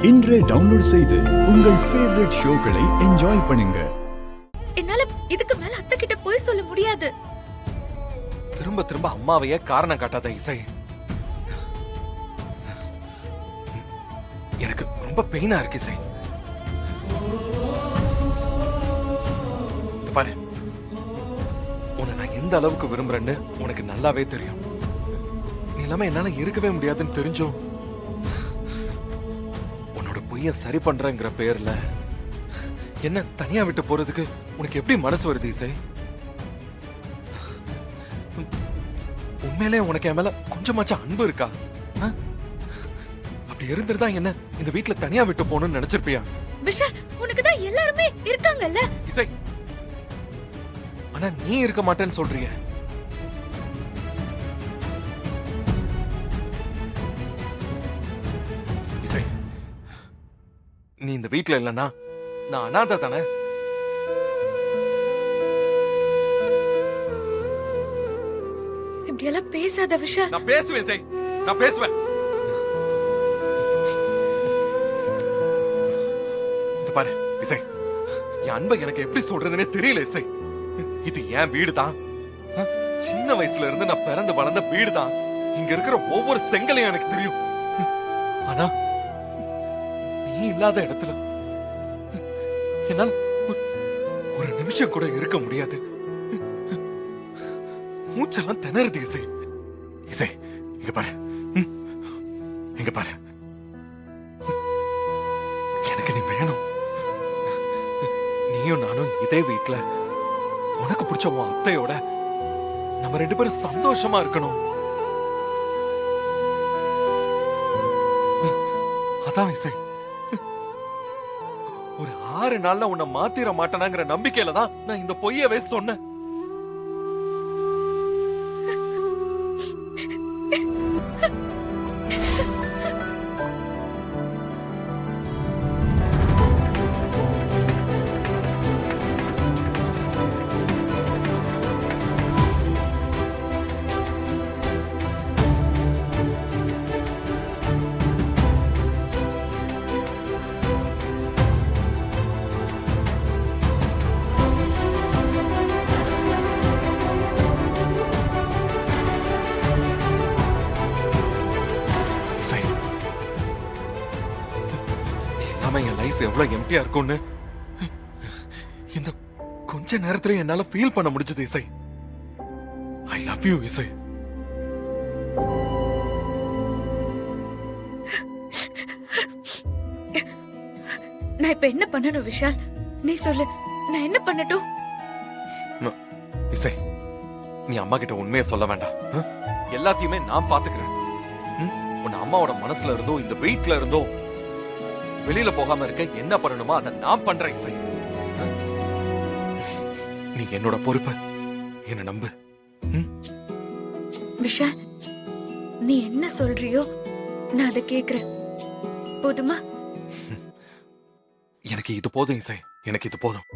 இன்றே டவுன்லோட் செய்து உங்கள் ஃபேவரட் ஷோக்களை என்ஜாய் பண்ணுங்க. என்னால இதுக்கு மேல அத்தை கிட்ட போய் சொல்ல முடியாது. திரும்ப திரும்ப அம்மாவையே காரணம் காட்டாத இசை. எனக்கு ரொம்ப பெயினா இருக்கு இசை. பாரு, உன்னை நான் எந்த அளவுக்கு விரும்புறேன்னு உனக்கு நல்லாவே தெரியும். நீ இல்லாம என்னால இருக்கவே முடியாதுன்னு தெரிஞ்சோம். உன்னோட பொய்ய சரி பண்றேங்கிற பேர்ல என்ன தனியா விட்டு போறதுக்கு உனக்கு எப்படி மனசு வருது இசை? உண்மையிலே உனக்கு என் மேல கொஞ்சமாச்சும் அன்பு இருக்கா? அப்படி இருந்திருந்தா என்ன இந்த வீட்டுல தனியா விட்டு போகணும்னு நினைச்சிருப்பியா? விஷால், உனக்கு தான் எல்லாருமே இருக்காங்கல்ல. இசை, ஆனா நீ இருக்க மாட்டேன்னு சொல்றிய. இசை, நீ இந்த வீட்டுல இல்லன்னா நான் அனாதை தானே. இப்படி எல்லாம் பேசாத விஷால். நான் பேசுவேன் இசை, நான் பேசுவேன். இது பாரு இசை, என் அன்பை எனக்கு எப்படி சொல்றதுன்னே தெரியல இசை. இது என் வீடு தான். சின்ன வயசுல இருந்து நான் பிறந்து வளர்ந்த வீடு தான். இங்க இருக்கிற ஒவ்வொரு செங்கலையும் எனக்கு தெரியும். ஆனா நீ இல்லாத இடத்துல என்னால ஒரு நிமிஷம் கூட இருக்க முடியாது. மூச்செல்லாம் திணறுது இசை. இசை, இங்க பாரு, இங்க பாரு, எனக்கு நீ வேணும். நீயும் நானும் இதே வீட்டுல உனக்கு பிடிச்ச உன் அத்தையோட நம்ம ரெண்டு பேரும் சந்தோஷமா இருக்கணும். அதான் இசை, ஒரு 6 நாள்ல உன்னை மாத்திர மாட்டேனாங்கிற நம்பிக்கையில தான் நான் இந்த பொய்யவே சொன்னேன். என் லைஃப் எவ்வளவு எம்டியா இருக்கும்னு இந்த கொஞ்ச நேரத்துல என்னால ஃபீல் பண்ண முடிஞ்சது இசை. ஐ லவ் யூ இசை. நான் இப்ப என்ன பண்ணணும் விஷால்? நீ சொல்லு, நான் என்ன பண்ணட்டும்? இசை, நீ அம்மா கிட்ட உண்மையை சொல்ல வேண்டாம். எல்லாத்தையுமே நான் பாத்துக்கிறேன். உன் அம்மாவோட மனசுல இருந்தோ இந்த வீட்டுல இருந்தோ வெளியில போகாம இருக்க என்ன பண்ணணுமோ அதை நான் பண்றேன் இசை. நீ என்னோட பொறுப்பை என்ன நம்பு. விஷால், நீ என்ன சொல்றியோ நான் அதை கேக்குறேன். போதுமா? எனக்கு இது போதும் இசை, எனக்கு இது போதும்.